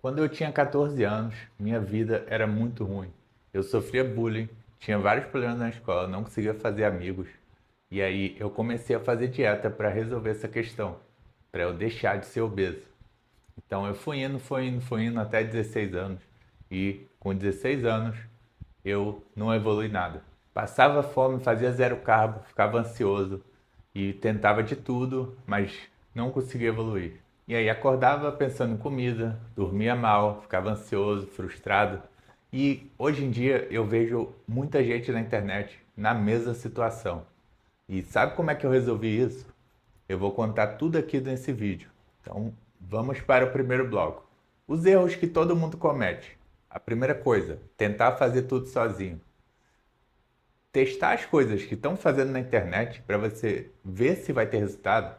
Quando eu tinha 14 anos, minha vida era muito ruim. Eu sofria bullying, tinha vários problemas na escola, não conseguia fazer amigos. E aí eu comecei a fazer dieta para resolver essa questão, para eu deixar de ser obeso. Então eu fui indo até 16 anos. E com 16 anos eu não evolui nada. Passava fome, fazia zero carbo, ficava ansioso e tentava de tudo, mas não conseguia evoluir. E aí acordava pensando em comida, dormia mal, ficava ansioso, frustrado. E hoje em dia eu vejo muita gente na internet na mesma situação. E sabe como é que eu resolvi isso? Eu vou contar tudo aqui nesse vídeo. Então, vamos para o primeiro bloco. Os erros que todo mundo comete. A primeira coisa, tentar fazer tudo sozinho. Testar as coisas que estão fazendo na internet para você ver se vai ter resultado,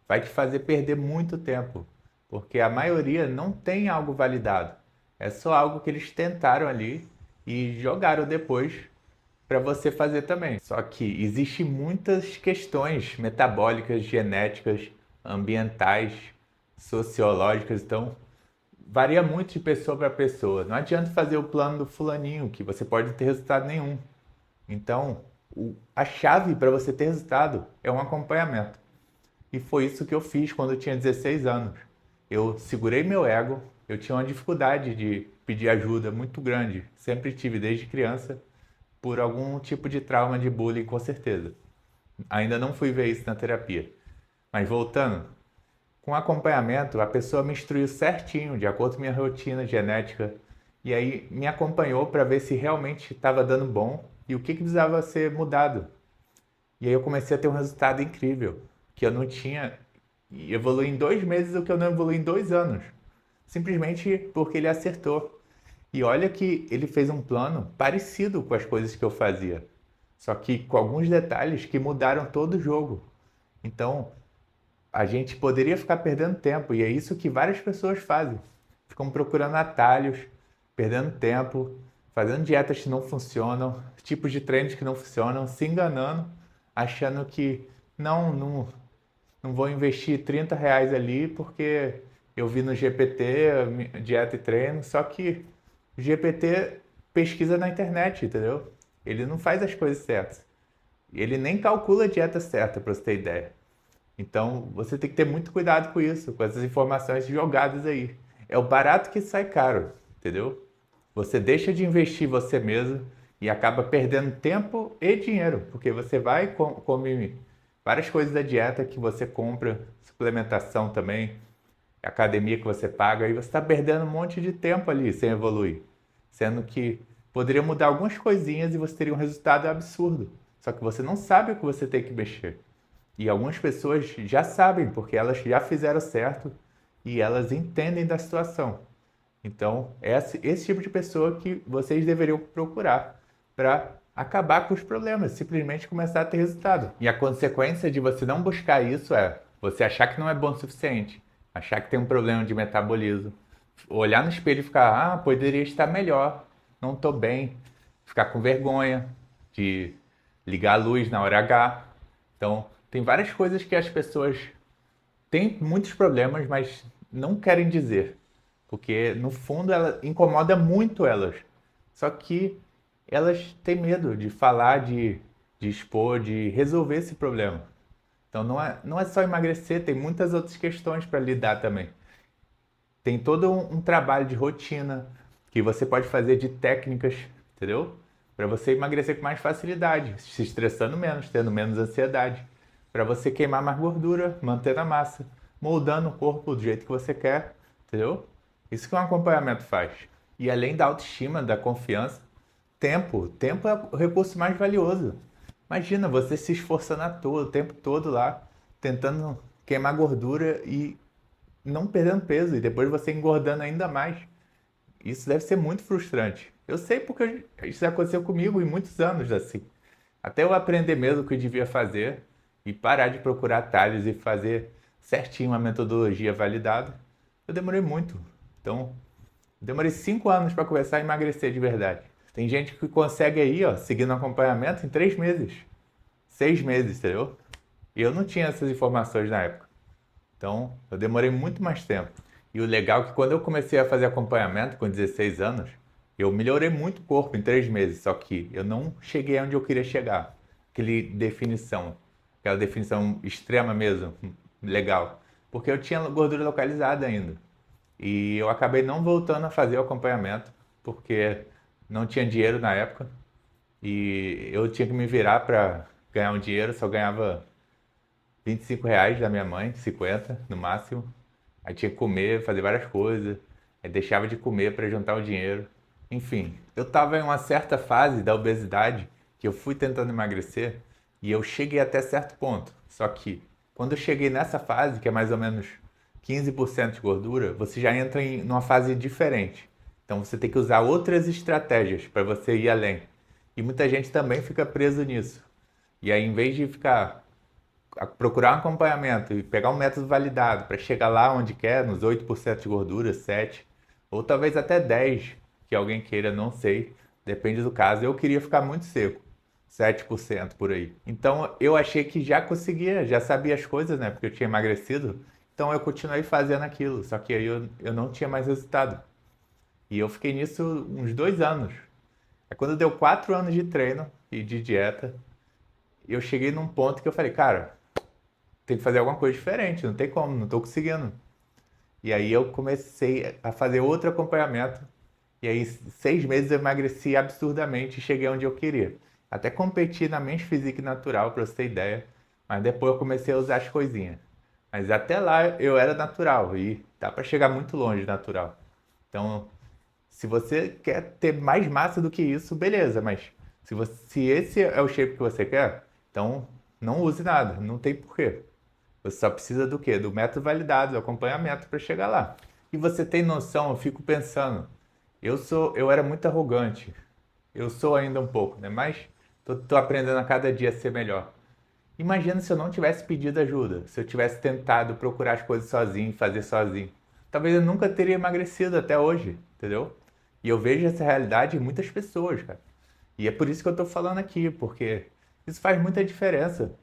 vai te fazer perder muito tempo, porque a maioria não tem algo validado. É só algo que eles tentaram ali e jogaram depois para você fazer também. Só que existem muitas questões metabólicas, genéticas, ambientais, sociológicas, então varia muito de pessoa para pessoa. Não adianta fazer o plano do fulaninho, que você pode não ter resultado nenhum. Então, a chave para você ter resultado é um acompanhamento. E foi isso que eu fiz quando eu tinha 16 anos. Eu segurei meu ego, eu tinha uma dificuldade de pedir ajuda muito grande. Sempre tive desde criança, por algum tipo de trauma de bullying, com certeza. Ainda não fui ver isso na terapia. Mas voltando, com acompanhamento, a pessoa me instruiu certinho, de acordo com minha rotina genética, e aí me acompanhou para ver se realmente estava dando bom e o que precisava ser mudado. E aí eu comecei a ter um resultado incrível, que eu não tinha, e evolui em 2 meses o que eu não evolui em 2 anos. Simplesmente porque ele acertou. E olha que ele fez um plano parecido com as coisas que eu fazia, só que com alguns detalhes que mudaram todo o jogo. Então, a gente poderia ficar perdendo tempo, e é isso que várias pessoas fazem. Ficam procurando atalhos, perdendo tempo, fazendo dietas que não funcionam, tipos de treinos que não funcionam, se enganando, achando que não vou investir R$ 30 ali porque eu vi no GPT dieta e treino, só que o GPT pesquisa na internet, entendeu? Ele não faz as coisas certas. Ele nem calcula a dieta certa, para você ter ideia. Então, você tem que ter muito cuidado com isso, com essas informações jogadas aí. É o barato que sai caro, entendeu? Você deixa de investir em você mesmo e acaba perdendo tempo e dinheiro, porque você vai e come várias coisas da dieta que você compra, suplementação também, academia que você paga, e você está perdendo um monte de tempo ali sem evoluir. Sendo que poderia mudar algumas coisinhas e você teria um resultado absurdo. Só que você não sabe o que você tem que mexer. E algumas pessoas já sabem, porque elas já fizeram certo e elas entendem da situação. Então, é esse tipo de pessoa que vocês deveriam procurar para acabar com os problemas, simplesmente começar a ter resultado. E a consequência de você não buscar isso é você achar que não é bom o suficiente, achar que tem um problema de metabolismo, olhar no espelho e ficar, poderia estar melhor, não estou bem, ficar com vergonha de ligar a luz na hora H. Então, tem várias coisas que as pessoas têm muitos problemas, mas não querem dizer, porque no fundo ela incomoda muito elas. Só que elas têm medo de falar, de expor, de resolver esse problema. Então não é só emagrecer, tem muitas outras questões para lidar também. Tem todo um trabalho de rotina que você pode fazer de técnicas, entendeu? Para você emagrecer com mais facilidade, se estressando menos, tendo menos ansiedade. Para você queimar mais gordura, manter a massa, moldando o corpo do jeito que você quer, entendeu? Isso que um acompanhamento faz. E além da autoestima, da confiança, tempo. Tempo é o recurso mais valioso. Imagina você se esforçando à toa, o tempo todo lá, tentando queimar gordura e não perdendo peso, e depois você engordando ainda mais. Isso deve ser muito frustrante. Eu sei porque isso já aconteceu comigo em muitos anos assim. Até eu aprender mesmo o que eu devia fazer e parar de procurar atalhos e fazer certinho uma metodologia validada, eu demorei muito. Então, demorei 5 anos para começar a emagrecer de verdade. Tem gente que consegue aí, ó, seguindo acompanhamento em 3 meses, 6 meses, entendeu? E eu não tinha essas informações na época. Então, eu demorei muito mais tempo. E o legal é que quando eu comecei a fazer acompanhamento com 16 anos, eu melhorei muito o corpo em 3 meses, só que eu não cheguei onde eu queria chegar. Aquela definição extrema mesmo, legal. Porque eu tinha gordura localizada ainda. E eu acabei não voltando a fazer o acompanhamento, porque não tinha dinheiro na época. E eu tinha que me virar para ganhar um dinheiro, só ganhava R$ 25 da minha mãe, 50 no máximo. Aí tinha que comer, fazer várias coisas. Aí deixava de comer para juntar o dinheiro. Enfim, eu estava em uma certa fase da obesidade que eu fui tentando emagrecer e eu cheguei até certo ponto. Só que quando eu cheguei nessa fase, que é mais ou menos 15% de gordura, você já entra em numa fase diferente. Então você tem que usar outras estratégias para você ir além. E muita gente também fica preso nisso. E aí, em vez de ficar procurar um acompanhamento e pegar um método validado para chegar lá onde quer, nos 8% de gordura, 7%, ou talvez até 10%, que alguém queira, não sei, depende do caso. Eu queria ficar muito seco, 7% por aí. Então eu achei que já conseguia, já sabia as coisas, né? Porque eu tinha emagrecido. Então eu continuei fazendo aquilo, só que aí eu não tinha mais resultado. E eu fiquei nisso uns 2 anos. É quando deu 4 anos de treino e de dieta, eu cheguei num ponto que eu falei, cara, tem que fazer alguma coisa diferente, não tem como, não tô conseguindo. E aí eu comecei a fazer outro acompanhamento. E aí, 6 meses eu emagreci absurdamente e cheguei onde eu queria. Até competi na Men's Physique Natural, pra você ter ideia. Mas depois eu comecei a usar as coisinhas. Mas até lá eu era natural e dá pra chegar muito longe natural. Então, se você quer ter mais massa do que isso, beleza. Mas se esse é o shape que você quer, então não use nada, não tem porquê. Você só precisa do quê? Do método validado, do acompanhamento para chegar lá. E você tem noção, eu fico pensando, eu era muito arrogante. Eu sou ainda um pouco, né? Mas tô aprendendo a cada dia a ser melhor. Imagina se eu não tivesse pedido ajuda, se eu tivesse tentado procurar as coisas sozinho, fazer sozinho. Talvez eu nunca teria emagrecido até hoje, entendeu? E eu vejo essa realidade em muitas pessoas, cara. E é por isso que eu tô falando aqui, porque isso faz muita diferença.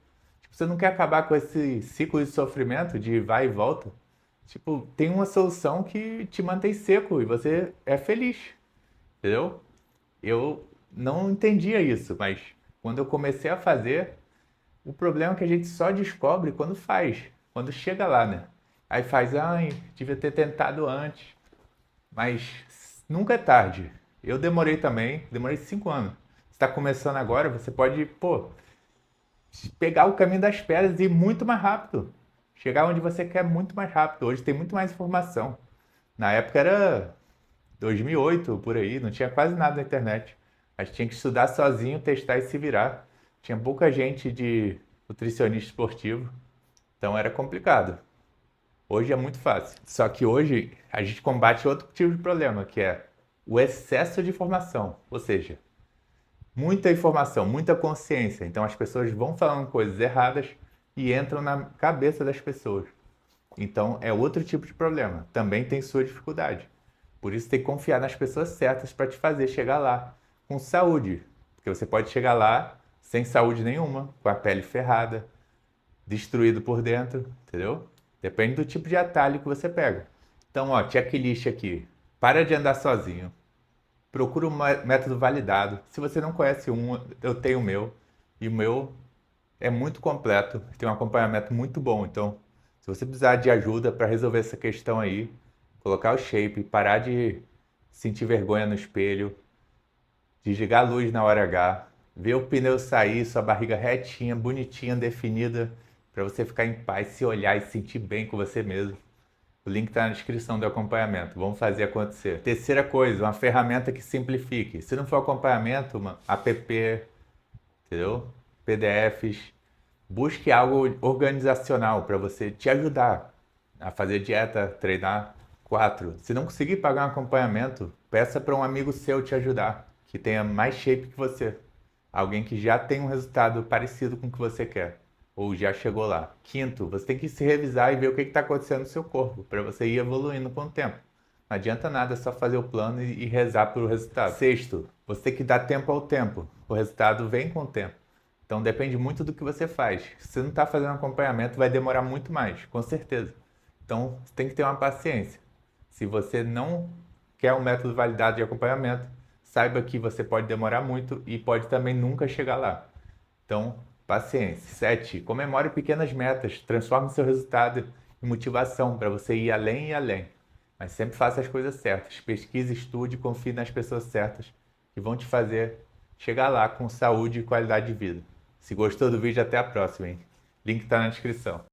Tipo, você não quer acabar com esse ciclo de sofrimento de vai e volta. Tipo, tem uma solução que te mantém seco e você é feliz, entendeu? Eu não entendia isso, mas quando eu comecei a fazer, o problema é que a gente só descobre quando faz, quando chega lá, né? Aí faz, ai, devia ter tentado antes. Mas nunca é tarde. Eu demorei também, demorei 5 anos. Você está começando agora, você pode, pô, pegar o caminho das pedras e ir muito mais rápido. Chegar onde você quer muito mais rápido. Hoje tem muito mais informação. Na época era 2008, por aí, não tinha quase nada na internet. A gente tinha que estudar sozinho, testar e se virar. Tinha pouca gente de nutricionista esportivo, então era complicado. Hoje é muito fácil. Só que hoje a gente combate outro tipo de problema, que é o excesso de informação. Ou seja, muita informação, muita consciência. Então as pessoas vão falando coisas erradas e entram na cabeça das pessoas. Então é outro tipo de problema. Também tem sua dificuldade. Por isso tem que confiar nas pessoas certas para te fazer chegar lá com saúde. Porque você pode chegar lá sem saúde nenhuma, com a pele ferrada, destruído por dentro, entendeu? Depende do tipo de atalho que você pega. Então, ó, checklist aqui. Para de andar sozinho. Procura um método validado. Se você não conhece um, eu tenho o meu. E o meu é muito completo. Tem um acompanhamento muito bom. Então, se você precisar de ajuda para resolver essa questão aí, colocar o shape, parar de sentir vergonha no espelho, desligar a luz na hora H, ver o pneu sair, sua barriga retinha, bonitinha, definida, para você ficar em paz, se olhar e se sentir bem com você mesmo. O link está na descrição do acompanhamento. Vamos fazer acontecer. Terceira coisa, uma ferramenta que simplifique. Se não for acompanhamento, uma app, entendeu? PDFs. Busque algo organizacional para você te ajudar a fazer dieta, treinar. 4. Se não conseguir pagar um acompanhamento, peça para um amigo seu te ajudar, que tenha mais shape que você. Alguém que já tem um resultado parecido com o que você quer, ou já chegou lá. Quinto, você tem que se revisar e ver o que está acontecendo no seu corpo, para você ir evoluindo com o tempo. Não adianta nada só fazer o plano e rezar pelo resultado. Sexto, você tem que dar tempo ao tempo. O resultado vem com o tempo. Então depende muito do que você faz. Se você não está fazendo acompanhamento, vai demorar muito mais, com certeza. Então você tem que ter uma paciência. Se você não quer um método validado de acompanhamento, saiba que você pode demorar muito e pode também nunca chegar lá. Então, paciência. 7. Comemore pequenas metas. Transforme seu resultado em motivação para você ir além e além. Mas sempre faça as coisas certas. Pesquise, estude, confie nas pessoas certas que vão te fazer chegar lá com saúde e qualidade de vida. Se gostou do vídeo, até a próxima, hein? Link está na descrição.